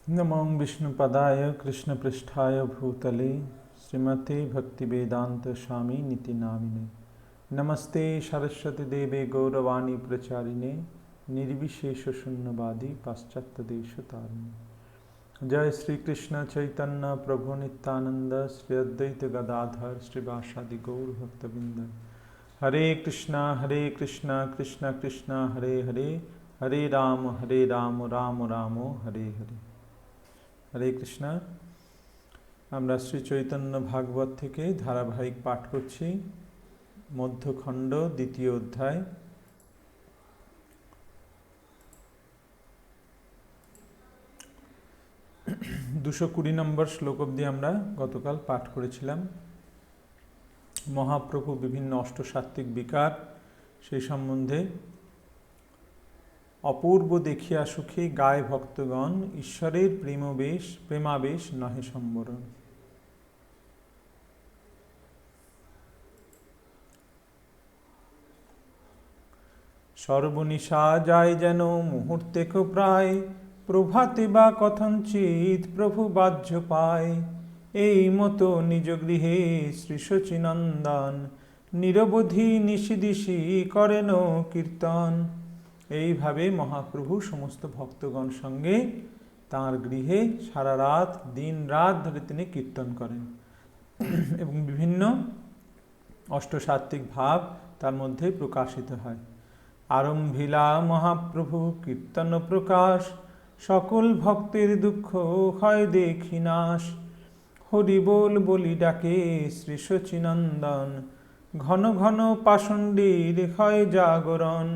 नमो विष्णुपदाय कृष्णपृष्ठाय भूतले श्रीमते भक्तिवेदांत स्वामी निति नामिने। नमस्ते सरस्वती देवे गौरवाणी प्रचारिणे निर्विशेष शून्यवादी पाश्चात्य देश तारिणे। जय श्री कृष्ण चैतन्य प्रभु नित्यानंद श्री अद्वैत गदाधर श्रीवासादि गौर भक्तबिंद। हरे कृष्णा कृष्ण कृष्ण हरे हरे, हरे राम राम राम हरे हरे। हरे कृष्णा। আমরা শ্রী চৈতন্য ভাগবত থেকে ধারাবাহিক পাঠ করছি মধ্যখণ্ড দ্বিতীয় অধ্যায়। 220 নম্বর শ্লোক অবধি আমরা গতকাল পাঠ করেছিলাম। মহাপ্রভু বিভিন্ন অষ্টসাত্ত্বিক বিকার সেই সম্বন্ধে অপূর্ব দেখিয়া সুখে গায় ভক্তগণ, ঈশ্বরের প্রেমাবেশ নহে সম্বরণ। সর্বনিশা যায় যেন মুহূর্তেক প্রায়, প্রভাতে বা কথঞ্চিত প্রভু বাহ্য পায়। এই মতো নিজ গৃহে শ্রী শচীনন্দন, নিরবধি নিশিদিশি করেন কীর্তন। এইভাবে মহাপ্রভু সমস্ত ভক্তগণ সঙ্গে তাঁর গৃহে সারা রাত দিন রাত ধরে তিনি কীর্তন করেন এবং বিভিন্ন অষ্টসাত্ত্বিক ভাব তার মধ্যে প্রকাশিত হয়। আরম্ভিলা মহাপ্রভু কীর্তন প্রকাশ, সকল ভক্তের দুঃখ হয় দেখি নাশ। হরি বল বলি ডাকে শ্রী শচীনন্দন, ঘন ঘন পাষণ্ডীর হয় জাগরণ।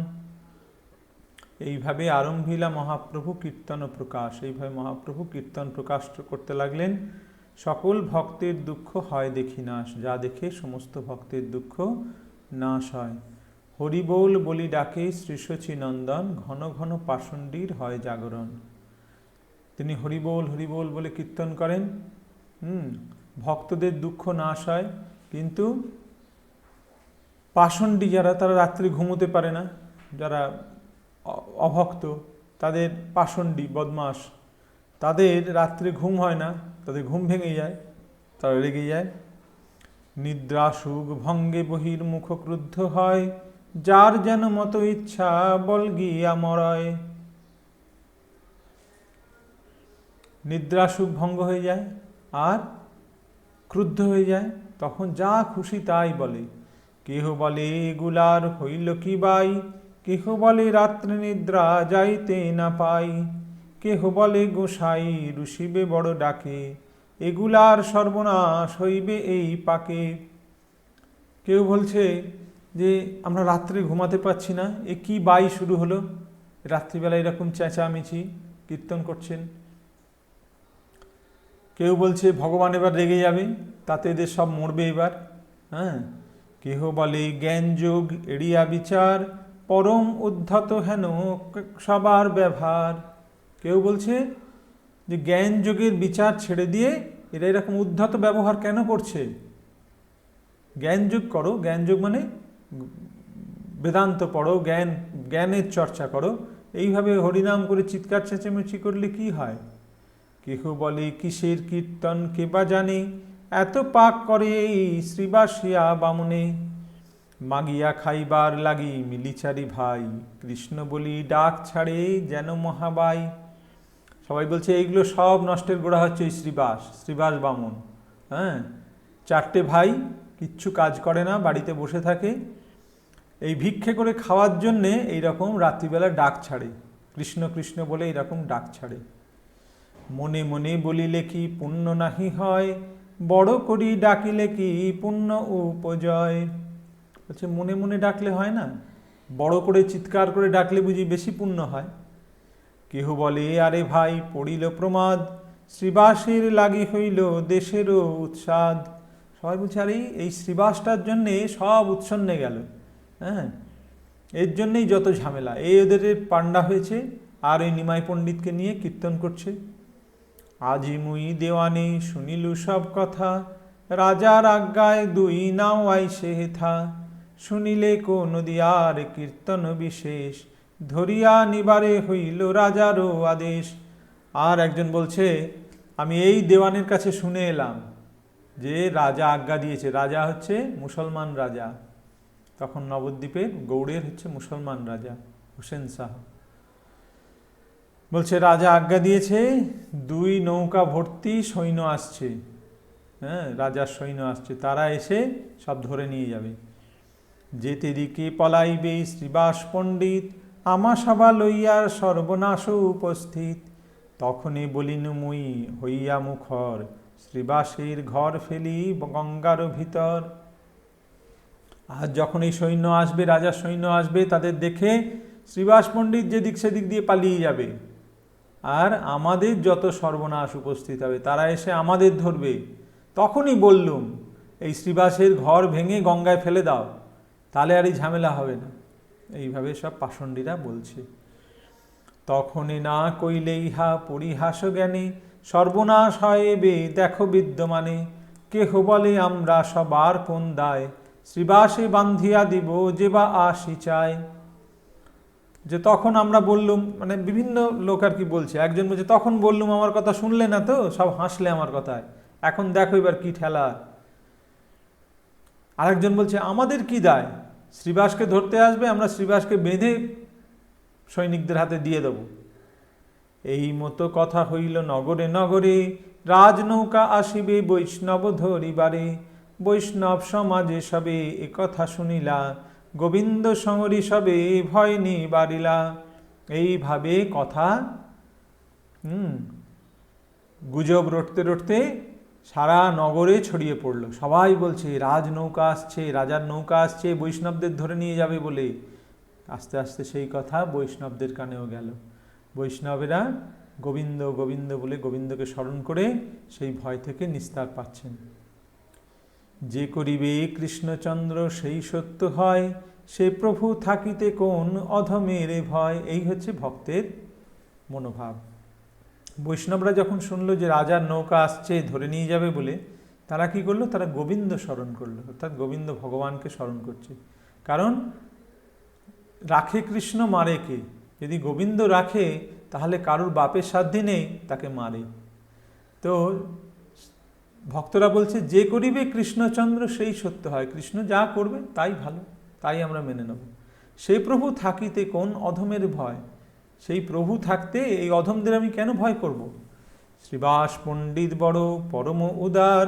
এইভাবে আরম্ভিলা মহাপ্রভু কীর্তন প্রকাশ, এইভাবে মহাপ্রভু কীর্তন প্রকাশ করতে লাগলেন। সকল ভক্তের দুঃখ হয় দেখি নাশ, যা দেখে সমস্ত ভক্তের দুঃখ নাশ হয়। হরিবোল বলি ডাকে শ্রী শচীনন্দন, ঘন ঘন পাষণ্ডীর হয় জাগরণ। তিনি হরিবোল হরিবোল বলে কীর্তন করেন, ভক্তদের দুঃখ নাশ হয়। কিন্তু পাষণ্ডী যারা, তারা রাত্রে ঘুমোতে পারে না, যারা অভক্ত, তাদের পাষণ্ডী বদমাস, তাদের রাত্রে ঘুম হয় না, তাদের ঘুম ভেঙে যায়, তারা রেগে যায়। নিদ্রা সুখ ভঙ্গে বহির্মুখ ক্রুদ্ধ হয়, যার যেন মতো ইচ্ছা বল গিয়া মরয়। নিদ্রা সুখ ভঙ্গ হয়ে যায় আর ক্রুদ্ধ হয়ে যায়, তখন যা খুশি তাই বলে। কেহ বলে এগুলার হইল কি বাই, কেহ বলে রাত্রে নিদ্রা যাইতে না পাই। কেহ বলে গোসাই রুষিবে বড় ডাকে, এগুলার সর্বনাশ হইবে এই পাকে। কেউ বলছে যে আমরা রাত্রে ঘুমাতে পারছি না, এ কি বাই শুরু হলো, রাত্রিবেলা এরকম চেঁচামেচি কীর্তন করছেন। কেউ বলছে ভগবান এবার রেগে যাবে, তাতে এদের সব মরবে এবার। কেহ বলে জ্ঞান যোগ এড়িয়া বিচার, পরম উদ্ধত হেন সবার ব্যবহার। কেউ বলছে যে জ্ঞান যোগের বিচার ছেড়ে দিয়ে এরা এরকম উদ্ধত ব্যবহার কেন করছে। জ্ঞান যোগ করো, জ্ঞান যোগ মানে বেদান্ত পড়ো, জ্ঞানের চর্চা করো। এইভাবে হরিনাম করে চিৎকার চেঁচামেচি করলে কি হয়। কেহ বলে কিসের কীর্তন কে বা জানে, এত পাক করে এই শ্রীবাসিয়া বামনে। মাগিয়া খাইবার লাগি মিলিচারি ভাই, কৃষ্ণ বলি ডাক ছাড়ে যেন মহাবাই। সবাই বলছে এইগুলো সব নষ্টের গোড়া হচ্ছে এই শ্রীবাস বামন। চারটে ভাই কিচ্ছু কাজ করে না, বাড়িতে বসে থাকে, এই ভিক্ষে করে খাওয়ার জন্যে এইরকম রাত্রিবেলা ডাক ছাড়ে, কৃষ্ণ কৃষ্ণ বলে এইরকম ডাক ছাড়ে। মনে মনে বলিলে কি পুণ্য নাহি হয়, বড় করি ডাকিলে কি পুণ্য উপজয়। বলছে মনে মনে ডাকলে হয় না, বড় করে চিৎকার করে ডাকলে বুঝি বেশি পুণ্য হয়। কেহ বলে আরে ভাই পড়িল প্রমাদ, শ্রীবাসের লাগি হইল দেশেরও উৎসাদ। সবাই বলছে আরে এই শ্রীবাসটার জন্যে সব উৎসন্নে গেল, এর জন্যেই যত ঝামেলা। এই ওদের পাণ্ডা হয়েছে আর ওই নিমাই পণ্ডিতকে নিয়ে কীর্তন করছে। আজি মুই দেওয়ানে শুনিলু সব কথা, রাজার আজ্ঞায় দুই নাও আইসে হেথা। শুনিলে কোন দিয়ার কীর্তন বিশেষ, ধরিয়া নিবারে হইল রাজারও আদেশ। আর একজন বলছে আমি এই দেওয়ানের কাছে শুনে এলাম যে রাজা আজ্ঞা দিয়েছে, রাজা হচ্ছে মুসলমান রাজা, তখন নবদ্বীপের গৌড়ের হচ্ছে মুসলমান রাজা হোসেন শাহ, বলছে রাজা আজ্ঞা দিয়েছে 2 নৌকা ভর্তি সৈন্য আসছে, হ্যাঁ রাজার সৈন্য আসছে, তারা এসে সব ধরে নিয়ে যাবে। যেতে দিকে পলাইবে শ্রীবাস পণ্ডিত, আমা সভা লইয়ার সর্বনাশ উপস্থিত। তখনই বলিনু মুই হইয়া মুখর, শ্রীবাসের ঘর ফেলি গঙ্গার ভিতর। আর যখন এই সৈন্য আসবে, রাজার সৈন্য আসবে, তাদের দেখে শ্রীবাস পণ্ডিত যেদিক সেদিক দিয়ে পালিয়ে যাবে, আর আমাদের যত সর্বনাশ উপস্থিত হবে, তারা এসে আমাদের ধরবে। তখনই বললুম এই শ্রীবাসের ঘর ভেঙে গঙ্গায় ফেলে দাও, তাহলে আর এই ঝামেলা হবে না। এইভাবে সব পাষণ্ডীরা বলছে। তখনই না কইলে ইহা পরিহাস জ্ঞানে, সর্বনাশ হয় বে দেখো বিদ্যমানে। কেহ বলে আমরা সবার কোন দায়, শ্রীবাসে বান্ধিয়া দিব যে বা আসি চায়। যে তখন আমরা বললুম, মানে বিভিন্ন লোক আর কি বলছে, একজন বলছে তখন বললুম আমার কথা শুনলে না তো, সব হাসলে আমার কথায়, এখন দেখো এবার কি ঠেলা। আরেকজন বলছে আমাদের কি দায়, শ্রীবাসকে ধরতে আসবে, আমরা শ্রীবাসকে বেঁধে সৈনিকদের হাতে দিয়ে দেব। এই মতো কথা হইল নগরে নগরে, রাজনৌকা আসিবে বৈষ্ণব ধরিবারে। বৈষ্ণব সমাজে সবে একথা শুনিলা, গোবিন্দ সঙ্গরি সবে ভয় নিবারিলা। এইভাবে কথা গুজব রটতে রটতে সারা নগরে ছড়িয়ে পড়ল। সবাই বলছে রাজনৌকা আসছে, রাজার নৌকা আসছে, বৈষ্ণবদের ধরে নিয়ে যাবে বলে। আস্তে আস্তে সেই কথা বৈষ্ণবদের কানেও গেল। বৈষ্ণবেরা গোবিন্দ গোবিন্দ বলে গোবিন্দকে স্মরণ করে সেই ভয় থেকে নিস্তার পাচ্ছেন। যে করিবে কৃষ্ণচন্দ্র সেই সত্য হয়, সে প্রভু থাকিতে কোন অধমের ভয়। এই হচ্ছে ভক্তের মনোভাব। বৈষ্ণবরা যখন শুনলো যে রাজার নৌকা আসছে ধরে নিয়ে যাবে বলে, তারা কি করলো, তারা গোবিন্দ স্মরণ করলো, অর্থাৎ গোবিন্দ ভগবানকে স্মরণ করছে। কারণ রাখে কৃষ্ণ মারে কে, যদি গোবিন্দ রাখে তাহলে কারুর বাপের সাধ্যি নেই তাকে মারে। তো ভক্তরা বলছে যে করিবে কৃষ্ণচন্দ্র সেই সত্য হয়, কৃষ্ণ যা করবে তাই ভালো, তাই আমরা মেনে নেব। সেই প্রভু থাকিতে কোন অধমের ভয়, সেই প্রভু থাকতে এই অধমদের আমি কেন ভয় করব। শ্রীবাস পণ্ডিত বড় পরম উদার,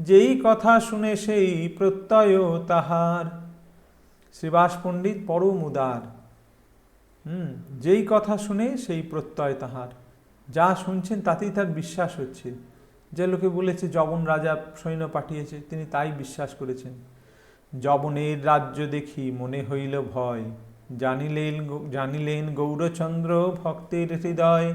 যেই কথা শুনে সেই প্রত্যয় তাহার। শ্রীবাস পণ্ডিত পরম উদার, যেই কথা শুনে সেই প্রত্যয় তাহার, যা শুনছেন তাতেই তার বিশ্বাস হচ্ছে। যে লোকে বলেছে যবন রাজা সৈন্য পাঠিয়েছে, তিনি তাই বিশ্বাস করেছেন। যবনের রাজ্য দেখি মনে হইল ভয়, জানিলেন গৌরচন্দ্র ভক্তের হৃদয়।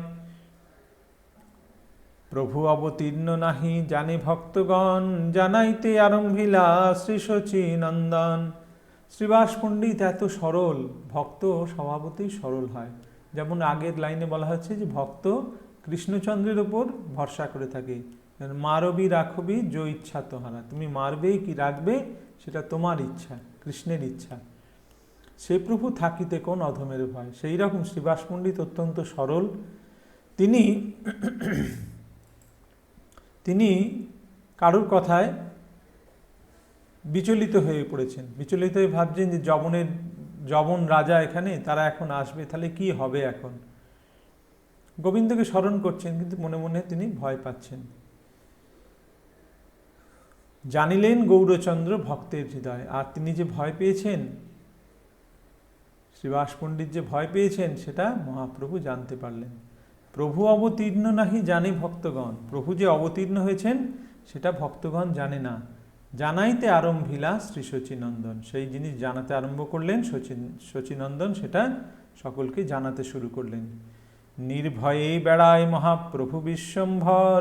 প্রভু অবতীর্ণ নাহি জানে ভক্তগণ, জানাইতে আরম্ভিলা শ্রী শচী নন্দন। শ্রীবাস পণ্ডিত এত সরল, ভক্ত স্বভাবতই সরল হয়। যেমন আগের লাইনে বলা হচ্ছে যে ভক্ত কৃষ্ণচন্দ্রের ওপর ভরসা করে থাকে। মারবি রাখবি যো ইচ্ছা তোহারা, তুমি মারবে কি রাখবে সেটা তোমার ইচ্ছা, কৃষ্ণের ইচ্ছা। সে প্রভু থাকিতে কোন অধমের ভয়। সেই রকম শ্রীবাস পণ্ডিত অত্যন্ত সরল। তিনি কারুর কথায় বিচলিত হয়ে পড়েছেন, বিচলিত হয়ে ভাবছেন যে যবন রাজা এখানে, তারা এখন আসবে, তাহলে কি হবে এখন। গোবিন্দকে স্মরণ করছেন কিন্তু মনে মনে তিনি ভয় পাচ্ছেন। জানিলেন গৌরচন্দ্র ভক্তের হৃদয়, আর তিনি যে ভয় পেয়েছেন, শ্রীবাস পণ্ডিত যে ভয় পেয়েছেন সেটা মহাপ্রভু জানতে পারলেন। প্রভু অবতীর্ণ নাহি জানে ভক্তগণ, প্রভু যে অবতীর্ণ হয়েছেন সেটা ভক্তগণ জানে না। জানাইতে আরম্ভিলা শ্রী শচীনন্দন, সেই জিনিস জানাতে আরম্ভ করলেন শচীনন্দন, সেটা সকলকে জানাতে শুরু করলেন। নির্ভয়ে বেড়ায় মহাপ্রভু বিশ্বম্ভর,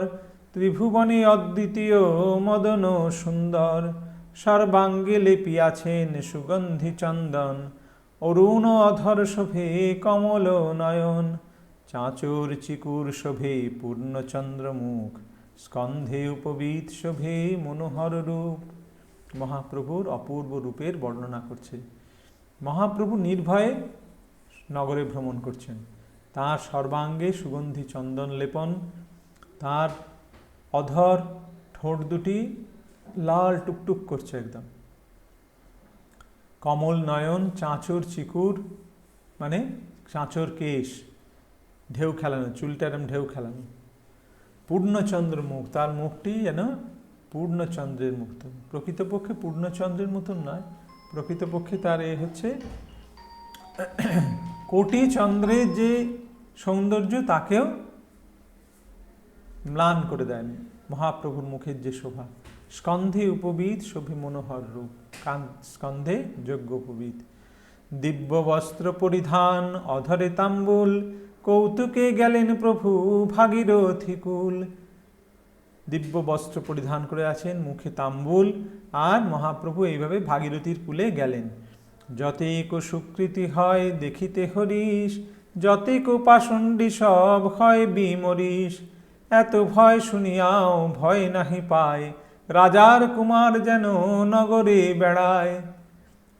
ত্রিভুবনে অদ্বিতীয় মদন সুন্দর। সর্বাঙ্গে লেপিয়াছেন সুগন্ধি চন্দন, অরুণ অধর শোভে কমল নয়ন। চাঁচর চিকুর শোভে পূর্ণচন্দ্র মুখ, স্কন্ধে উপবীত শোভে মনোহর রূপ। মহাপ্রভুর অপূর্ব রূপের বর্ণনা করছে। মহাপ্রভু নির্ভয়ে নগরে ভ্রমণ করছেন। তার সর্বাঙ্গে সুগন্ধি চন্দন লেপন, তার অধর ঠোঁট দুটি লাল টুকটুক করছে একদম, কমল নয়ন, চাঁচর চিকুর, মানে চাঁচর কেশ, ঢেউ খেলানো, চুলটা এরম ঢেউ খেলানো, পূর্ণচন্দ্র মুখ, তার মুখটি যেন পূর্ণচন্দ্রের মতন। প্রকৃতপক্ষে পূর্ণচন্দ্রের মতন নয়, প্রকৃতপক্ষে তার এ হচ্ছে কোটি চন্দ্রের যে সৌন্দর্য তাকেও ম্লান করে দেন মহাপ্রভুর মুখের যে শোভা। স্কন্ধে উপবিদ শোভে মনোহর রূপ, স্কন্ধে যজ্ঞ উপবিদ। দিব্য বস্ত্র পরিধান অধরে তাম্বুল, কৌতুকে গেলেন প্রভু ভাগীরথী কুল। দিব্য বস্ত্র পরিধান করে আছেন, মুখে তাম্বুল, আর মহাপ্রভু এইভাবে ভাগীরথীর কুলে গেলেন। যতেক সুকৃতি হয় দেখিতে হরিশ, যতেক পাষণ্ডী সব হয় বিমরিশ। এত ভয় শুনিয়াও ভয় নাহি পায়, রাজার কুমার যেন নগরে বেড়ায়।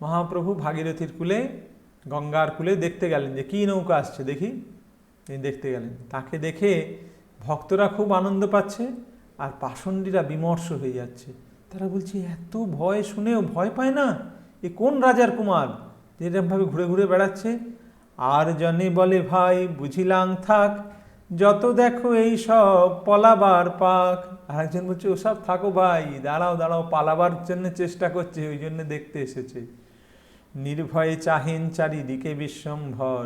মহাপ্রভু ভাগীরথীর কুলে, গঙ্গার কুলে দেখতে গেলেন যে কী নৌকা আসছে দেখি, তিনি দেখতে গেলেন। তাকে দেখে ভক্তরা খুব আনন্দ পাচ্ছে, আর পাষণ্ডীরা বিমর্ষ হয়ে যাচ্ছে। তারা বলছে এত ভয় শুনেও ভয় পায় না, এ কোন রাজার কুমার যেরকমভাবে ঘুরে ঘুরে বেড়াচ্ছে। আর জনে বলে ভাই বুঝিলাং থাক, যত দেখো এই সব পলাবার পাক। আর একজন বলছে ওসব থাকো ভাই, দাঁড়াও দাঁড়াও, পালাবার জন্য চেষ্টা করছে, ওই জন্য দেখতে এসেছে। নির্ভয়ে চাহেন চারিদিকে বিশ্বম্ভর,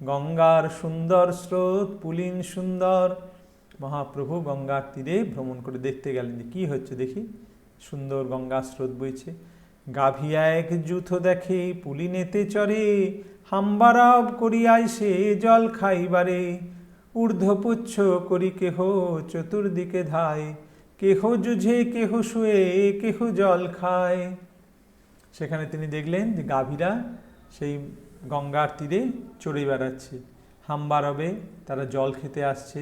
গঙ্গার সুন্দর স্রোত পুলিন সুন্দর। মহাপ্রভু গঙ্গার তীরে ভ্রমণ করে দেখতে গেলেন যে কী হচ্ছে দেখি, সুন্দর গঙ্গা স্রোত বইছে। গাভিয়া এক যুথ দেখে পুলিনেতে চরে, হাম্বারাব করিয়াই সে জল খাইবারে। ঊর্ধ্বপুচ্ছ করি কেহ চতুর্দিকে ধায়, কেহ যুঝে কেহ শুয়ে কেহ জল খায়। সেখানে তিনি দেখলেন যে গাভীরা সেই গঙ্গার তীরে চড়ে বেড়াচ্ছে, হাম্বারবে তারা জল খেতে আসছে,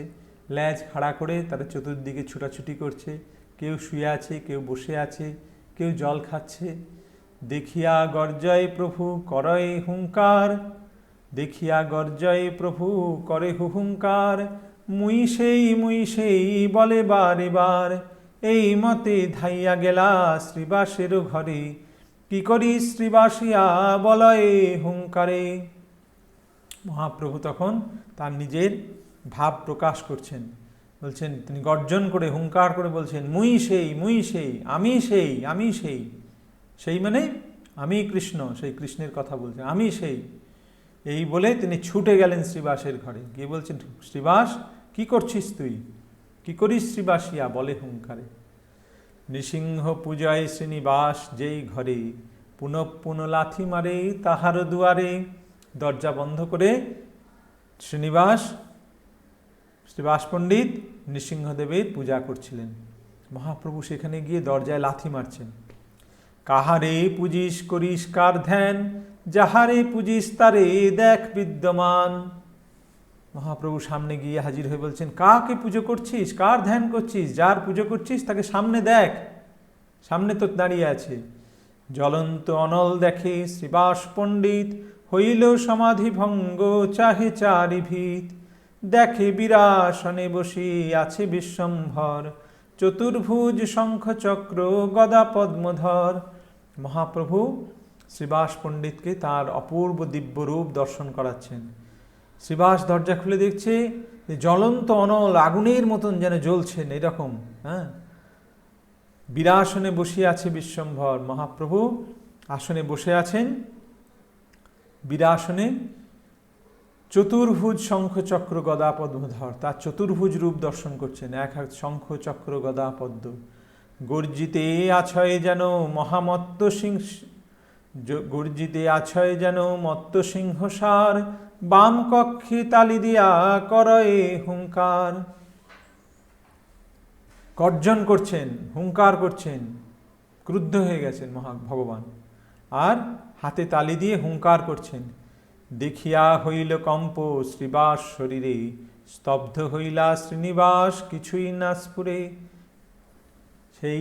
ল্যাজ খাড়া করে তারা চতুর্দিকে ছুটাছুটি করছে, কেউ শুয়ে আছে কেউ বসে আছে, কেউ জল খাচ্ছে। দেখিয়া গর্জয় প্রভু করে হুঙ্কার, দেখিয়া গর্জয় প্রভু করে হুহুঙ্কার। মুই সেই বলে বারে বার, এই মতে ধাইয়া গেলা শ্রীবাসের ঘরে। কি করি শ্রীবাসিয়া বলয়ে হুঙ্কারে। মহাপ্রভু তখন তার নিজের ভাব প্রকাশ করছেন, বলছেন, তিনি গর্জন করে হুঙ্কার করে বলছেন মুই সেই, আমি সেই। সেই মানে আমি কৃষ্ণ, সেই কৃষ্ণের কথা বলছেন, আমি সেই। এই বলে তিনি ছুটে গেলেন শ্রীবাসের ঘরে, গিয়ে বলছেন শ্রীবাস কি করছিস তুই, কি করিস শ্রীবাসিয়া বলে হুঙ্কারে। নৃসিংহ পূজায় শ্রীনিবাস যেই ঘরে, পুনঃ লাথি মারে তাহার দুয়ারে। দরজা বন্ধ করে শ্রীনিবাস পণ্ডিত নৃসিংহদেবের পূজা করছিলেন। মহাপ্রভু সেখানে গিয়ে দরজায় লাথি মারছেন। কাহারে পুজিস করিস কার ধ্যান, যাহারে পুজিস তারে দেখ বিদ্যমান। মহাপ্রভু সামনে গিয়ে হাজির হয়ে বলছেন, কাকে পুজো করছিস, কার ধ্যান করছিস, যার পুজো করছিস তাকে সামনে দেখ, সামনে তো দাঁড়িয়ে আছে। জ্বলন্ত অনল দেখে শ্রীবাস পণ্ডিত, হইল সমাধি ভঙ্গ চাহে চারি ভিত। দেখে বিরাসনে বসি আছে বিশ্বম্ভর, চতুর্ভুজ শঙ্খ চক্র গদা পদ্মধর। মহাপ্রভু শ্রীবাস পণ্ডিতকে তার অপূর্ব দিব্য রূপ দর্শন করাচ্ছেন। শ্রীবাস দরজা খুলে দেখছে যে জ্বলন্ত অনল আগুনের মতন যেন জ্বলছেন এরকম। বিরাসনে বসিয়ে আছে বিশ্বম্ভর, মহাপ্রভু আসনে বসে আছেন, বিরাসনে চতুর্ভুজ শঙ্খ চক্র গদা পদ্মধর, তার চতুর্ভুজ রূপ দর্শন করছেন, এক হাত শঙ্খ চক্র গদা পদ্ম। গর্জিতে আছয় যেন মহামত্ত সিংহ, গর্জিতে আছয় যেন মত্ত সিংহসার, বাম কক্ষে তালি দিয়া করয়ে হুঙ্কার। গর্জন করছেন, হুঙ্কার করছেন, ক্রুদ্ধ হয়ে গেছেন ভগবান, আর হাতে তালি দিয়ে হুঙ্কার করছেন। দেখিয়া হইল কম্প শ্রীবাস শরীরে, স্তব্ধ হইলা শ্রীনিবাস কিছুই না স্ফুরে। সেই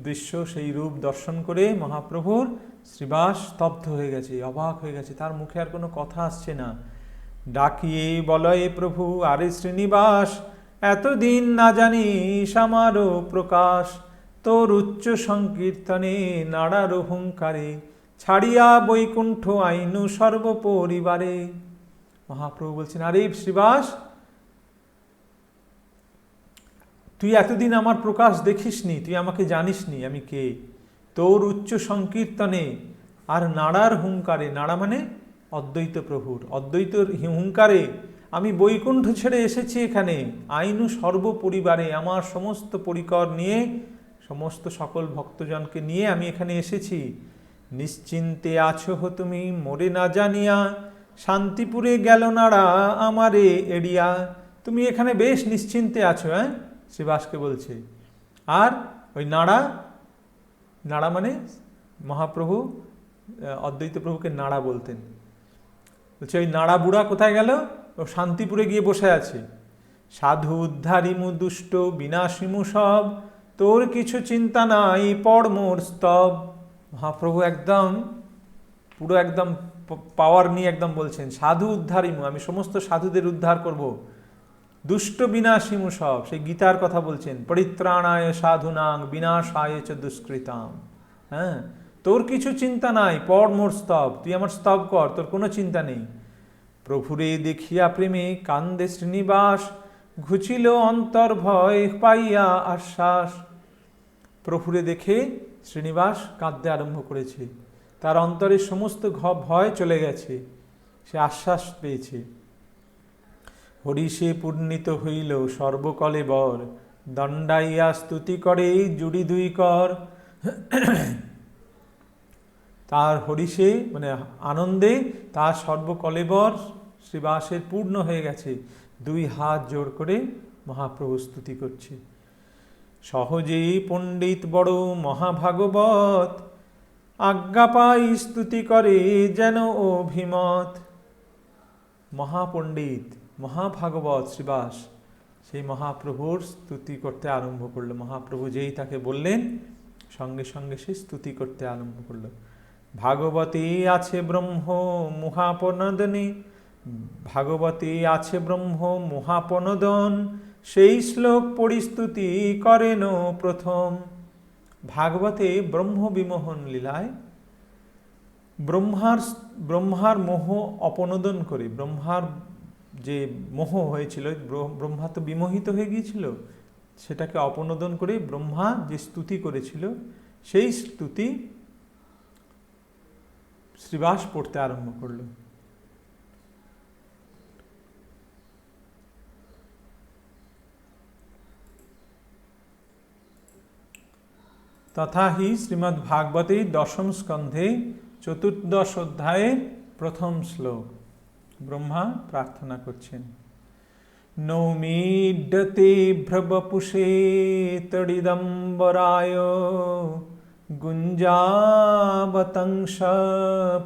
দৃশ্য, সেই রূপ দর্শন করে মহাপ্রভুর শ্রীবাস স্তব্ধ হয়ে গেছে, অবাক হয়ে গেছে, তার মুখে আর কোনো কথা আসছে না। ডাকিয়ে বলয়ে প্রভু, আরে শ্রীনিবাস, এতদিন না জানিস আমারও প্রকাশ। তোর উচ্চ সংকীর্তনে নাড়ার হুঙ্কারে, ছাড়িয়া বৈকুণ্ঠ আইনু সর্বপরিবারে। মহাপ্রভু বলছেন, আরে শ্রীবাস, তুই এতদিন আমার প্রকাশ দেখিসনি, তুই আমাকে জানিসনি আমি কে। তোর উচ্চ সংকীর্তনে আর নাড়ার হুঙ্কারে, নাড়া মানে অদ্বৈত প্রভুর, অদ্বৈতর হুঙ্কারে আমি বৈকুণ্ঠ ছেড়ে এসেছি এখানে। আইনু সর্বপরিবারে, আমার সমস্ত পরিকর নিয়ে, সমস্ত সকল ভক্তজনকে নিয়ে আমি এখানে এসেছি। নিশ্চিন্তে আছো হো তুমি মোরে না জানিয়া, শান্তিপুরে গেল নাড়া আমারে এড়িয়া। তুমি এখানে বেশ নিশ্চিন্তে আছো, হ্যাঁ, শ্রীবাসকে বলছে। আর ওই নাড়া, নাড়া মানে মহাপ্রভু অদ্বৈত প্রভুকে নাড়া বলতেন। বলছে ওই নাড়া বুড়া কোথায় গেল? ও শান্তিপুরে গিয়ে বসে আছে। সাধু উদ্ধারিমু দুষ্ট বিনাশিমু সব, তোর কিছু চিন্তা নাই পড় মোর স্তব। মহাপ্রভু একদম পুরো একদম পাওয়ার নিয়ে একদম বলছেন, সাধু উদ্ধারিমু, আমি সমস্ত সাধুদের উদ্ধার করব। দুষ্ট বিনাশিমু সব, সেই গীতার কথা বলছেন, পরিত্রাণায় সাধুনাং বিনাশায় চ দুষ্কৃতাম। হ্যাঁ, তোর কিছু চিন্তা নাই, পড় মোর স্তব, তুই আমার স্তব কর, তোর কোনো চিন্তা নেই। প্রভুরে দেখিয়া প্রেমে কান্দে শ্রীনিবাস, ঘুচিল অন্তর ভয় পাইয়া আশ্বাস। প্রভুরে দেখে শ্রীনিবাস কাঁদতে আরম্ভ করেছে, তার অন্তরের সমস্ত ভয় চলে গেছে, সে আশ্বাস পেয়েছে। হরিষে পূর্ণিত হইল সর্বকলেবর, দণ্ডাইয়া স্তুতি করে জুড়ি দুই কর। তার হরিষে মানে আনন্দে তার সর্বকলেবর শ্রীবাসের পূর্ণ হয়ে গেছে, দুই হাত জোর করে মহাপ্রভু স্তুতি করছে। সহজেই পণ্ডিত বড় মহাভাগবত, আজ্ঞা পাই স্তুতি করে যেন অভিমত। মহাপণ্ডিত মহাভাগবত শ্রীবাস সেই মহাপ্রভুর স্তুতি করতে আরম্ভ করলো। মহাপ্রভু যেই তাকে বললেন, সঙ্গে সঙ্গে সে স্তুতি করতে আরম্ভ করলো। ভাগবতী আছে ব্রহ্ম মহাপনদনে, ভাগবতী আছে ব্রহ্ম মহাপনদন, সেই শ্লোক পরিস্তুতি করেন প্রথম। ভাগবতে ব্রহ্ম বিমোহন লীলায় ব্রহ্মার মোহ অপনোদন করে, ব্রহ্মার যে মোহ হয়েছিল, ব্রহ্মা তো বিমোহিত হয়ে গিয়েছিল, সেটাকে অপনোদন করে ব্রহ্মা যে স্তুতি করেছিল, সেই স্তুতি শ্রীবাস পড়তে আরম্ভ করল। তথা হি শ্রীমদ্ ভাগবতে দশম স্কন্ধে চতুর্দশ অধ্যায়ে প্রথম শ্লোক। ব্রহ্মা প্রার্থনা করছেন, নৌমিড্ডতে ভ্রবপুষে তড়িদম্বরায়, গুঞ্জাবতংশ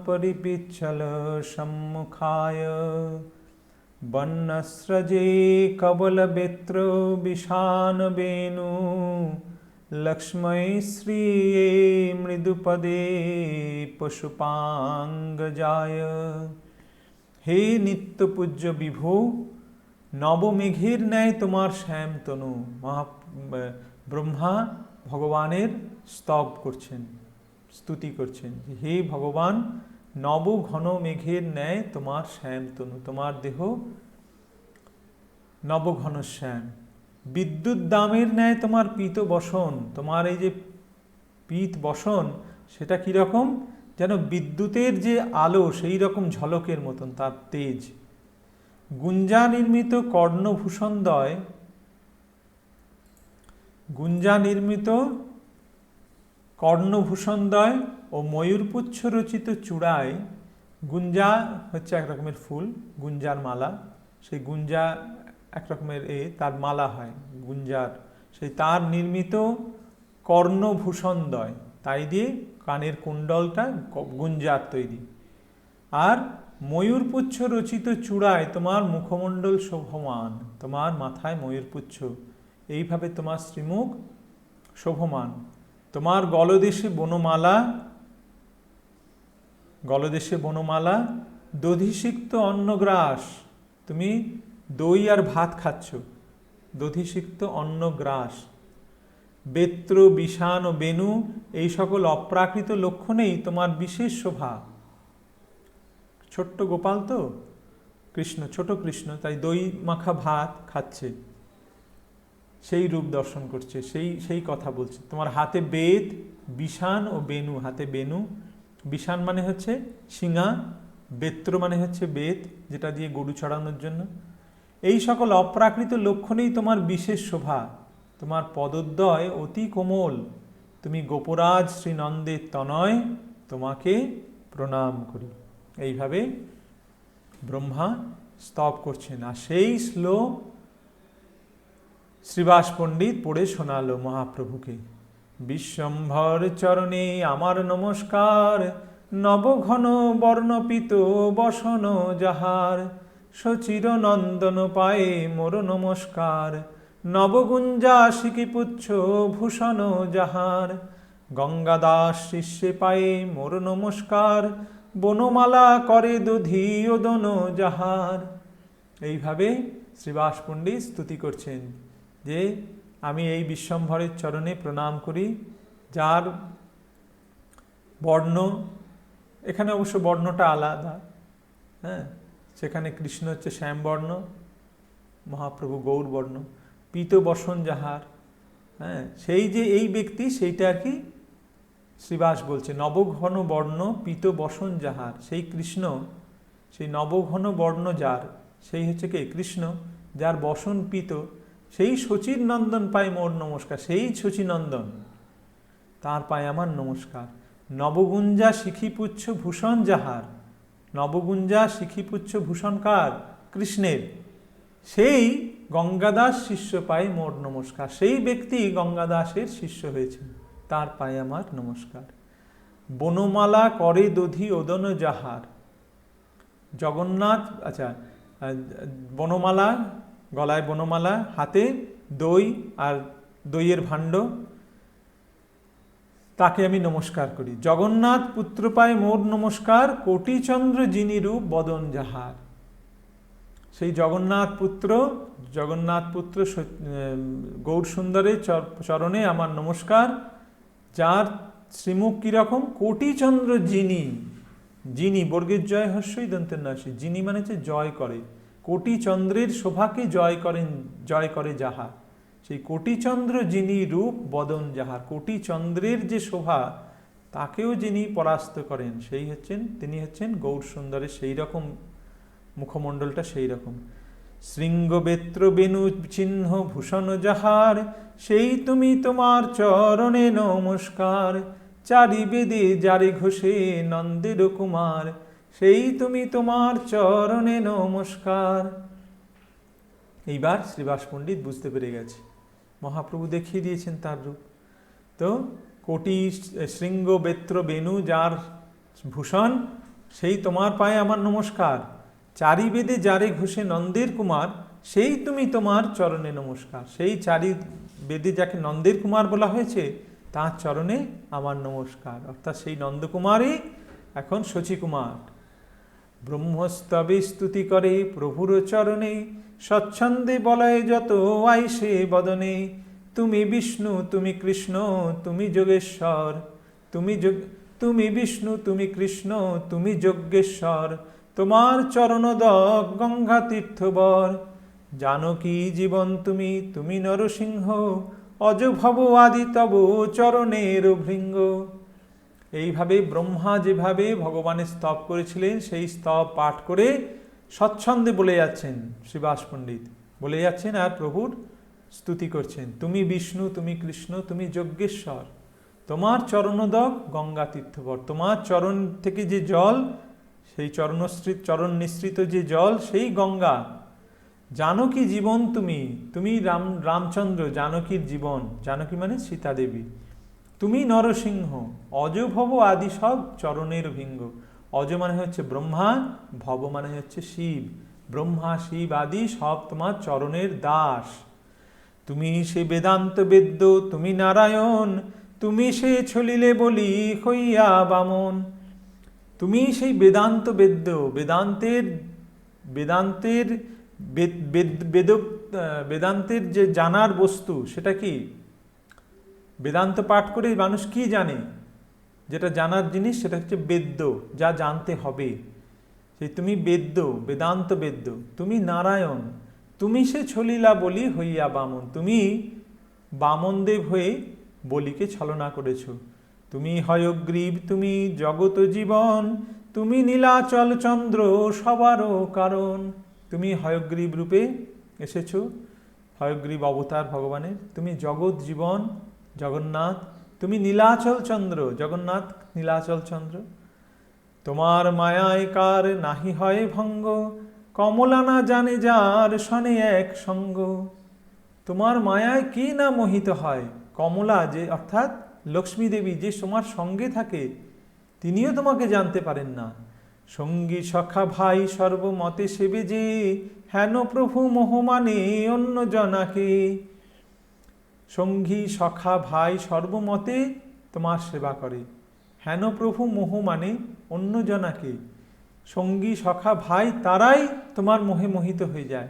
পরিপিচ্ছল সম্মুখায়, বন্যস্রজে কবল বেত্র বিষান বেণু, লক্ষ্মৈ শ্রিয়ে মৃদুপদে পশুপাঙ্গজায়। হে নিত্যপূজ্য বিভু, নবমেঘের ন্যায় তোমার শ্যাম তনু। ব্রহ্মা ভগবানের স্তব করছেন, স্তুতি করছেন, হে ভগবান, নব ঘন মেঘের ন্যায় তোমার শ্যাম তনু, তোমার দেহ নবঘন শ্যাম। বিদ্যুৎ দামের ন্যায় তোমার পীত বসন, তোমার এই যে পীত বসন সেটা কীরকম, যেন বিদ্যুতের যে আলো সেই রকম ঝলকের মতন তার তেজ। গুঞ্জা নির্মিত কর্ণভূষণদ্বয়, গুঞ্জা নির্মিত কর্ণভূষণদ্বয় ও ময়ূরপুচ্ছ রচিত চূড়ায়, গুঞ্জা হচ্ছে এক রকমের ফুল, গুঞ্জার মালা, সেই গুঞ্জা এক রকমের তার মালা হয় গুঞ্জার, সেই তার নির্মিত কর্ণভূষণদ্বয়, তাই দিয়ে কানের কুণ্ডলটা গুঞ্জার তৈরি। আর ময়ূরপুচ্ছ রচিত চূড়ায় তোমার মুখমণ্ডল শোভমান, তোমার মাথায় ময়ূরপুচ্ছ, এইভাবে তোমার শ্রীমুখ শোভমান। তোমার গলদেশে বনমালা, গলদেশে বনমালা, দধিসিক্ত অন্নগ্রাস, তুমি দই আর ভাত খাচ্ছ, দধিসিক্ত অন্ন গ্রাস, বেত্র বিষাণ ও বেনু, এই সকল অপ্রাকৃত লক্ষণেই তোমার বিশেষ শোভা। ছোট্ট গোপাল তো কৃষ্ণ, ছোট কৃষ্ণ, তাই দই মাখা ভাত খাচ্ছে, সেই রূপ দর্শন করছে, সেই কথা বলছে। তোমার হাতে বেদ, বিষাণ ও বেনু, হাতে বেনু, বিষাণ মানে হচ্ছে শিঙা, বেত্র মানে হচ্ছে বেদ, যেটা দিয়ে গরু চড়ানোর জন্য। এই সকল অপ্রাকৃত লক্ষণেই তোমার বিশেষ শোভা। তোমার পদোদ্বয় অতি কোমল, তুমি গোপরাজ শ্রীনন্দের তনয়, তোমাকে প্রণাম করি। এইভাবে ব্রহ্মা স্তব করছেন। আর সেই শ্লোক শ্রীবাস পণ্ডিত পড়ে শোনালো মহাপ্রভুকে। বিশ্বম্ভর চরণে আমার নমস্কার, নবঘন বর্ণপিত বসন যাহার, সচির নন্দন পায়ে মোর নমস্কার, নবগুঞ্জা শিকিপুচ্ছ ভূষণ যাহার, গঙ্গাদাস শিষ্যে পায়ে মোর নমস্কার, বনমালা করে দধি ওদন যাহার। এইভাবে শ্রীবাস পণ্ডিত স্তুতি করছেন যে আমি এই বিশ্বম্ভরের চরণে প্রণাম করি, যার বর্ণ, এখানে অবশ্য বর্ণটা আলাদা, হ্যাঁ, সেখানে কৃষ্ণ হচ্ছে শ্যামবর্ণ, মহাপ্রভু গৌরবর্ণ, পীত বসন যাহার, হ্যাঁ, সেই যে এই ব্যক্তি, সেইটা আর কি শ্রীবাস বলছে। নবঘন বর্ণ পীত বসন যাহার, সেই কৃষ্ণ, সেই নবঘন বর্ণ যার, সেই হচ্ছে কে? কৃষ্ণ, যার বসন পীত, সেই শচীর নন্দন পায় মোর নমস্কার, সেই শচীনন্দন, তার পায় আমার নমস্কার। নবগুঞ্জা শিখিপুচ্ছ ভূষণ যাহার, নবগুঞ্জা শিখিপুচ্ছ ভূষণ কার? কৃষ্ণের। সেই গঙ্গাদাস শিষ্য পায় মোর নমস্কার, সেই ব্যক্তি গঙ্গাদাসের শিষ্য হয়েছে, তার পায় আমার নমস্কার। বনমালা করে দধি ওদন যাহার, জগন্নাথ, আচ্ছা, বনমালা, গলায় বনমালা, হাতে দই আর দইয়ের ভাণ্ড, তাকে আমি নমস্কার করি। জগন্নাথ পুত্র পায় মোর নমস্কার, কোটিচন্দ্র যিনি রূপ বদন যাহার, সেই জগন্নাথ পুত্র গৌর সুন্দরের চরণে আমার নমস্কার, যার শ্রীমুখ কিরকম? কোটিচন্দ্র যিনি, যিনি বর্গের জয় হর্ষই দন্তের নাসি, যিনি মানে হচ্ছে জয় করে, কোটি চন্দ্রের শোভাকে জয় করে যাহা, সেই কোটিচন্দ্র যিনি রূপ বদন যাহার, কোটি চন্দ্রের যে শোভা তাকেও যিনি পরাস্ত করেন, তিনি হচ্ছেন গৌর সুন্দরের সেই রকম মুখমণ্ডলটা, সেই রকম। শৃঙ্গ বেত্র বেনু চিহ্ন ভূষণ যাহার, সেই তুমি তোমার চরণে নমস্কার, চারি বেদে যারে ঘোষে নন্দের কুমার, সেই তুমি তোমার চরণে নমস্কার। এইবার শ্রীবাস পণ্ডিত বুঝতে পেরে গেছে, মহাপ্রভু দেখিয়ে দিয়েছেন তার রূপ। তো কোটি শৃঙ্গ বেত্র বেনু যার ভূষণ, সেই তোমার পায়ে আমার নমস্কার, চারি বেদে যারে ঘোষে নন্দের কুমার, সেই তুমি তোমার চরণে নমস্কার, সেই চারি বেদে যাকে নন্দের কুমার বলা হয়েছে তার চরণে আমার নমস্কার, অর্থাৎ সেই নন্দকুমারই এখন শচীকুমার। ব্রহ্মস্তবে স্তুতি করে প্রভুর চরণে, স্বচ্ছন্দে বলয় যত আইসে বদনে, তুমি বিষ্ণু তুমি কৃষ্ণ তুমি যোগেশ্বর, তুমি বিষ্ণু তুমি কৃষ্ণ তুমি যজ্ঞেশ্বর, তোমার চরণোদক গঙ্গা তীর্থবর, জানকী জীবন তুমি তুমি নরসিংহ, অজ ভব আদি তব চরণের ভৃঙ্গ। এইভাবে ব্রহ্মা যেভাবে ভগবানের স্তব করেছিলেন, সেই স্তব পাঠ করে স্বচ্ছন্দে বলে যাচ্ছেন শ্রীবাস পণ্ডিত, বলে যাচ্ছেন আর প্রভুর স্তুতি করছেন। তুমি বিষ্ণু তুমি কৃষ্ণ তুমি যজ্ঞেশ্বর, তোমার চরণোদক গঙ্গা তীর্থবর, তোমার চরণ থেকে যে জল, সেই চরণ নিঃসৃত যে জল, সেই গঙ্গা। জানকী জীবন তুমি রামচন্দ্র, জানকীর জীবন, জানকী মানে সীতা দেবী। তুমি নরসিংহ, অজ ভব আদি সব চরণের ভিঙ্গ। অজ মানে হচ্ছে ব্রহ্মা, ভব মানে হচ্ছে শিব, ব্রহ্মা শিব আদি সব তোমার চরণের দাস। তুমি সে বেদান্ত বেদ্য তুমি নারায়ণ, তুমি সে ছলিলে বলি হইয়া বামন। তুমি সেই বেদান্ত বেদ্য, বেদান্তের বেদান্তের বেদান্তের যে জানার বস্তু সেটা কি? বেদান্ত পাঠ করে মানুষ কি জানে? যেটা জানার জিনিস সেটা হচ্ছে বেদ্য, যা জানতে হবে। সেই তুমি বেদ্য, বেদান্ত বেদ্য, তুমি নারায়ণ, তুমি সে ছলিলা বলি হইয়া বামন। তুমি বামনদেব হয়ে বলিকে ছলনা করেছ। তুমি হয়গ্রীব, তুমি জগত জীবন, তুমি নীলাচল চন্দ্র সবারও কারণ। তুমি হয়গ্রীব রূপে এসেছো, হয়গ্রীব অবতার ভগবানের। তুমি জগৎ জীবন জগন্নাথ, তুমি নীলাচল চন্দ্র, জগন্নাথ নীলাচল চন্দ্র। তোমার মায়ায় কার নাহি হয় ভঙ্গ, কমলা না জানে যার শনে এক সঙ্গ। তোমার মায়ায় কি না মোহিত হয়? কমলা, যে অর্থাৎ লক্ষ্মী দেবী, যে তোমার সঙ্গে থাকে, তিনিও তোমাকে জানতে পারেন না। সঙ্গী সখা ভাই সর্বমতে সেবে যে, হেন প্রভু মোহমানে অন্য জনাকে। সঙ্গী সখা ভাই সর্বমতে তোমার সেবা করে, হেন প্রভু মোহ মানে অন্য জনাকে। সঙ্গী সখা ভাই তারাই তোমার মোহে মোহিত হয়ে যায়।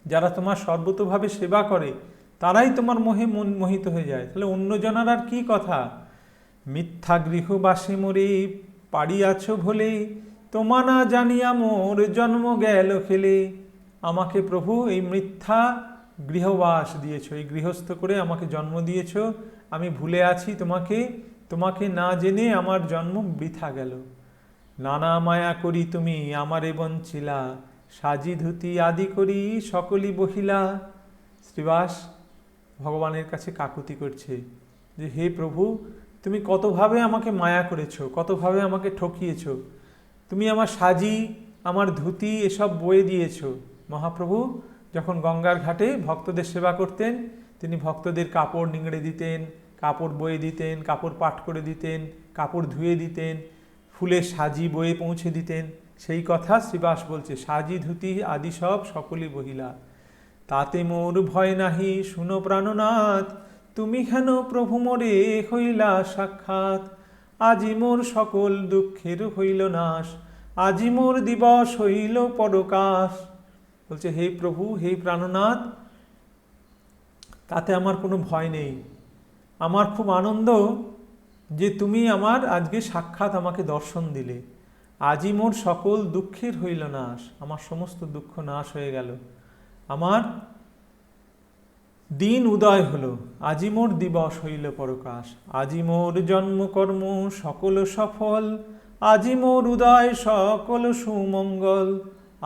যারা তোমার সর্বতোভাবে সেবা করে তারাই তোমার মোহে মোহিত হয়ে যায়। তাহলে অন্য জনার আর কি কথা? মিথ্যা গৃহবাসে মোরে পাড়িয়াছ ভোলে, তোমা না জানিয়া মোর জন্ম গেল খেলে। আমাকে প্রভু এই মিথ্যা গৃহবাস দিয়েছ, এই গৃহস্থ করে আমাকে জন্ম দিয়েছ, আমি ভুলে আছি তোমাকে, তোমাকে না জেনে আমার জন্ম বৃথা গেল। নানা মায়া করি তুমি আমারে বঞ্চিলা, সাজি ধুতি আদি করি সকলি বহিলা। শ্রীবাস ভগবানের কাছে কাকুতি করছে যে হে প্রভু, তুমি কতভাবে আমাকে মায়া করেছো, কতভাবে আমাকে ঠকিয়েছো। তুমি আমার সাজি, আমার ধুতি এসব বয়ে দিয়েছো। মহাপ্রভু যখন গঙ্গার ঘাটে ভক্তদের সেবা করতেন, তিনি ভক্তদের কাপড় নিংড়ে দিতেন, কাপড় বয়ে দিতেন, কাপড় পাট করে দিতেন, কাপড় ধুয়ে দিতেন, ফুলের সাজি বয়ে পৌঁছে দিতেন। সেই কথা শ্রীবাস বলছে, সাজি ধুতি আদি সব সকলই বহিলা। তাতে মোর ভয় নাহি শুনো প্রাণনাথ, তুমি হেন প্রভু মোরে হইলা সাক্ষাৎ। আজি মোর সকল দুঃখের হইল নাশ, আজি মোর দিবস হইল পরকাশ। বলছে হে প্রভু, হে প্রাণনাথ, তাতে আমার কোনো ভয় নেই। আমার খুব আনন্দ যে তুমি আমার আজকে সাক্ষাৎ আমাকে দর্শন দিলে। আজি মোর সকল দুঃখের হইল নাশ, আমার সমস্ত দুঃখ নাশ হয়ে গেল। আমার দিন উদয় হলো, আজি মোর দিবস হইল পরকাশ। আজি মোর জন্মকর্ম সকল সফল, আজি মোর উদয় সকল সুমঙ্গল।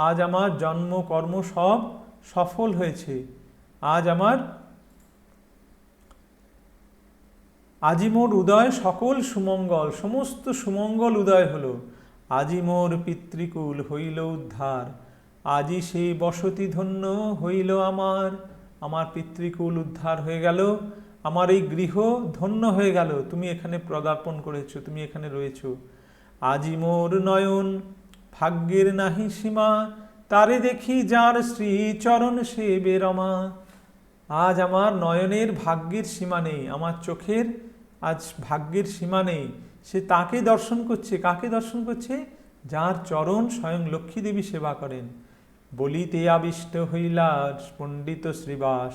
আজ আমার জন্মকর্ম সব সফল হয়েছে। আজি মোর উদয় সকল সুমঙ্গল, সমস্ত সুমঙ্গল উদয় হলো। আজি মোর পিতৃকুল হইল উদ্ধার, আজি সে বসতি ধন্য হইল আমার। আমার পিতৃকুল উদ্ধার হয়ে গেল, আমার এই গৃহ ধন্য হয়ে গেল। তুমি এখানে পদার্পণ করেছো, তুমি এখানে রয়েছো। আজি মোর নয়ন ভাগ্যের নাহি সীমা, তারে দেখি যার শ্রী চরণ সেবে রমা। আজ আমার নয়নের ভাগ্যের সীমা নেই, আমার চোখের আজ ভাগ্যের সীমা নেই। সে তাকে দর্শন করছে, কাকে দর্শন করছে? যার চরণ স্বয়ং লক্ষ্মী দেবী সেবা করেন। বলিতে আবিষ্ট হইলা পণ্ডিত শ্রীবাস,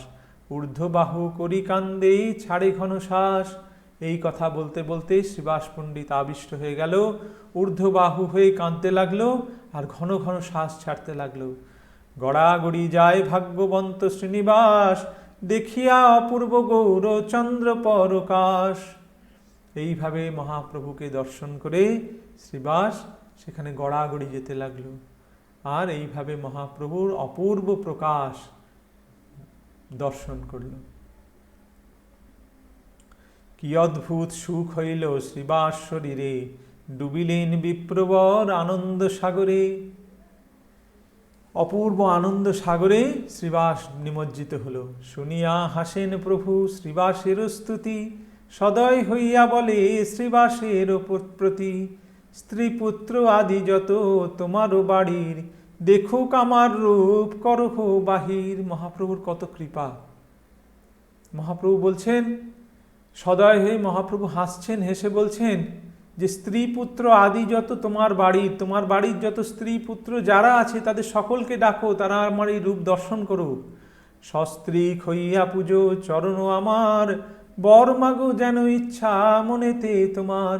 ঊর্ধ্ববাহু করি কান্দে ছাড়ে ঘন শ্বাস। এই কথা বলতে বলতে শ্রীবাস পণ্ডিত আবিষ্ট হয়ে গেল, ঊর্ধ্ববাহু হয়ে কাঁদতে লাগলো, আর ঘন ঘন শ্বাস ছাড়তে লাগলো। গড়াগড়ি যায় ভাগ্যবন্ত শ্রীনিবাস, দেখিয়া অপূর্ব গৌর চন্দ্র পরকাশ। এইভাবে মহাপ্রভুকে দর্শন করে শ্রীবাস সেখানে গড়াগড়ি যেতে লাগলো, আর এইভাবে মহাপ্রভুর অপূর্ব প্রকাশ দর্শন করল। কি অদ্ভুত সুখ হইল শ্রীবাস শরীরে, ডুবিলেন বিপ্রবর আনন্দ সাগরে। অপূর্ব আনন্দ সাগরে শ্রীবাস নিমজ্জিত হল। শুনিয়া হাসেন প্রভু শ্রীবাসের স্তুতি, সদয় হইয়া বলে শ্রীবাসের প্রতি। স্ত্রী পুত্র আদি যত তোমারও বাড়ির, দেখুক আমার রূপ করহ বাহির। মহাপ্রভুর কত কৃপা! মহাপ্রভু বলছেন, সদয় হয়ে মহাপ্রভু হাসছেন, হেসে বলছেন যে স্ত্রী পুত্র আদি যত তোমার বাড়ির যত স্ত্রী পুত্র যারা আছে তাদের সকলকে ডাকো, তারা আমার এই রূপ দর্শন করুক। সস্ত্রীক হইয়া পুজো চরণ আমার, বর মাগো যেন ইচ্ছা মনেতে তোমার।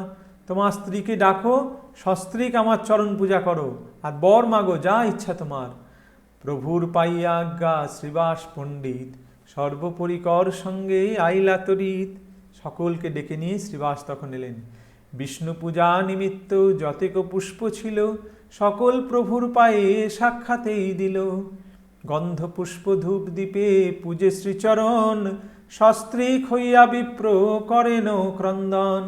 তোমার স্ত্রীকে ডাকো, সস্ত্রীক আমার চরণ পূজা করো, আর বর মাগো যা ইচ্ছা তোমার। প্রভুর পাইয়া আজ্ঞা শ্রীবাস পণ্ডিত, সর্বপরিকর সঙ্গে আইলা তরিত। সকলকে ডেকে নিয়ে শ্রীবাস তখন এলেন। বিষ্ণু পূজা নিমিত্ত যতেক পুষ্প ছিল, সকল প্রভুর পায়ে সাক্ষাতেই দিল। গন্ধ পুষ্প ধূপ দীপে পূজে শ্রীচরণ, সস্ত্রীক হইয়া বিপ্র করেন ক্রন্দন।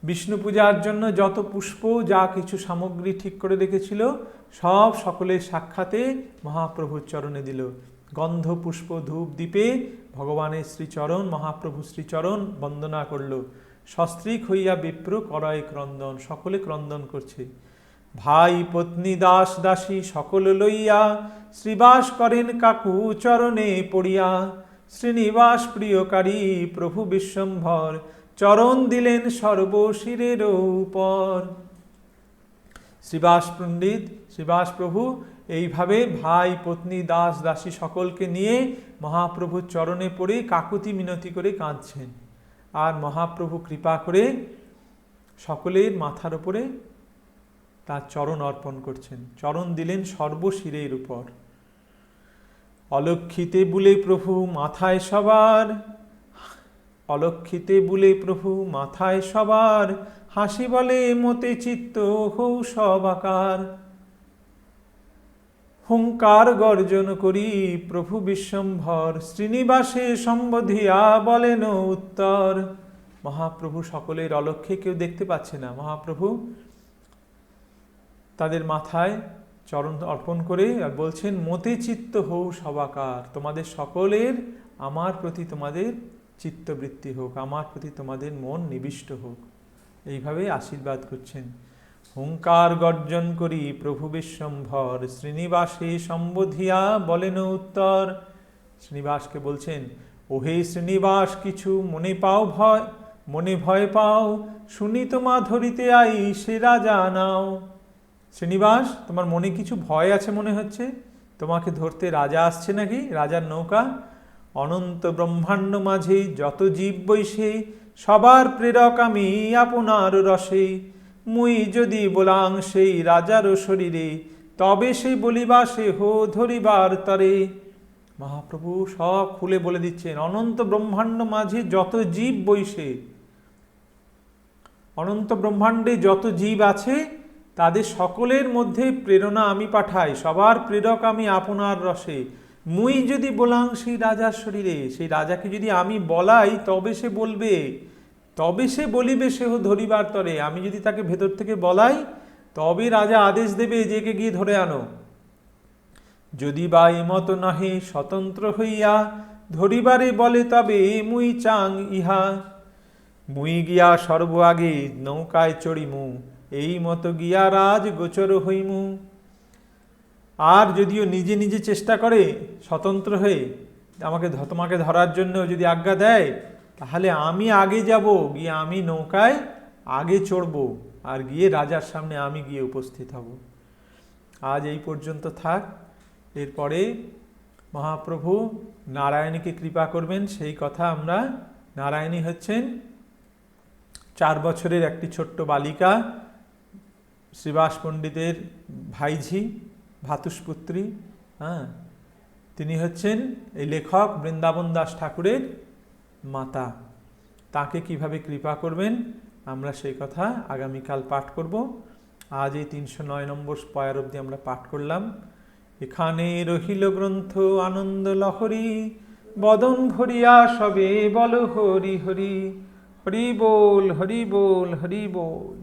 বিষ্ণু পূজার জন্য যত পুষ্প যা কিছু সামগ্রী ঠিক করে রেখেছিল সব সকলের সাক্ষাতে মহাপ্রভুর চরণে দিল। গন্ধ পুষ্প ধূপ দীপে ভগবানের শ্রীচরণ, মহাপ্রভু শ্রীচরণ বন্দনা করল। সস্ত্রীক হইয়া বিপ্র করয় ক্রন্দন, সকলে ক্রন্দন করছে। ভাই পত্নী দাস দাসী সকল লইয়া, শ্রীবাস করেন কাকু চরণে পড়িয়া। শ্রীনিবাস প্রিয়কারী প্রভু বিশ্বম্ভর, চরণ দিলেন সর্বশিরের উপর। শ্রীবাস পণ্ডিত, শ্রীবাস প্রভু এইভাবে ভাই পত্নী দাস দাসী সকলকে নিয়ে মহাপ্রভুর চরণে পড়ে কাকুতি মিনতি করে কাঁদছেন। আর মহাপ্রভু কৃপা করে সকলের মাথার উপরে তার চরণ অর্পণ করছেন, চরণ দিলেন সর্বশিরের উপর। অলক্ষিতে বুলে প্রভু মাথায় সবার, অলক্ষিতে বুলে প্রভু মাথায় সবার, হাসি বলে মতে চিত্ত হৌ সবাকার। হুঙ্কার গর্জন করি প্রভু বিশ্বম্ভর, শ্রীনিবাসে সম্বোধিয়া বলেন উত্তর। মহাপ্রভু সকলের অলক্ষ্যে, কেউ দেখতে পাচ্ছে না, মহাপ্রভু তাদের মাথায় চরণ অর্পণ করে আর বলছেন মতে চিত্ত হৌ সবাকার, তোমাদের সকলের আমার প্রতি তোমাদের চিত্তবৃত্তি হোক, আমার প্রতি তোমাদের মন নিবিষ্ট হোক, এইভাবে আশীর্বাদ করছেন। হুঙ্কার গর্জন করি প্রভু বিশ্বম্ভর, শ্রীনিবাসে সম্বোধিয়া বলেন উত্তর। শ্রীনিবাসকে বলছেন, ওহে শ্রীনিবাস কিছু মনে পাও ভয়, মনে ভয় পাও, শুনি তোমা ধরিতে আই সে রাজা নাও। শ্রীনিবাস, তোমার মনে কিছু ভয় আছে মনে হচ্ছে, তোমাকে ধরতে রাজা আসছে নাকি, রাজার নৌকা। অনন্ত ব্রহ্মাণ্ড মাঝে যত জীব বৈশে, সবার প্রেরক আমি আপনার রসে। মুই যদি বলাং সেই রাজার শরীরে, তবে সে বলিবা সে হো ধরিবার তরে। মহাপ্রভু সব খুলে বলে দিচ্ছেন, অনন্ত ব্রহ্মাণ্ড মাঝে যত জীব বৈশে, অনন্ত ব্রহ্মাণ্ডে যত জীব আছে তাদের সকলের মধ্যে প্রেরণা আমি পাঠাই, সবার প্রেরক আমি আপনার রসে। মুই যদি বলাং সেই রাজার শরীরে, সেই রাজাকে যদি আমি বলাই তবে সে বলবে, তবে সে বলিবে সে ধরিবার তরে। আমি যদি তাকে ভেতর থেকে বলাই তবে রাজা আদেশ দেবে যে কে গিয়ে ধরে আনো। যদি বা এমত নহে স্বতন্ত্র হইয়া, ধরিবারে বলে তবে মুই চাং ইহা। মুই গিয়া সর্ব আগে নৌকায় চড়িমু, এই মতো গিয়া রাজ গোচর হইমু। আর যদিও নিজে নিজে চেষ্টা করে স্বতন্ত্র হয়ে তোমাকে ধরার জন্য যদি আজ্ঞা দেয়, তাহলে আমি আগে যাব, গিয়ে আমি নৌকায় আগে চড়ব, আর গিয়ে রাজার সামনে আমি গিয়ে উপস্থিত হব। আজ এই পর্যন্ত থাক। এরপরে মহাপ্রভু নারায়ণীকে কৃপা করবেন সেই কথা আমরা। নারায়ণী হচ্ছেন 4 বছরের একটি ছোট্ট বালিকা, শ্রীবাস পণ্ডিতের ভাইঝি, ভাতুষপুত্রী। তিনি হচ্ছেন এই লেখক বৃন্দাবন দাস ঠাকুরের মাতা। তাকে কিভাবে কৃপা করবেন আমরা সেই কথা আগামীকাল পাঠ করব। আজ এই 309 নম্বর পয়ার অবধি আমরা পাঠ করলাম। এখানে রহিল গ্রন্থ আনন্দ লহরী, বদন ভরিয়া সবে বল হরি হরি। হরি বল, হরি বল, হরি বল।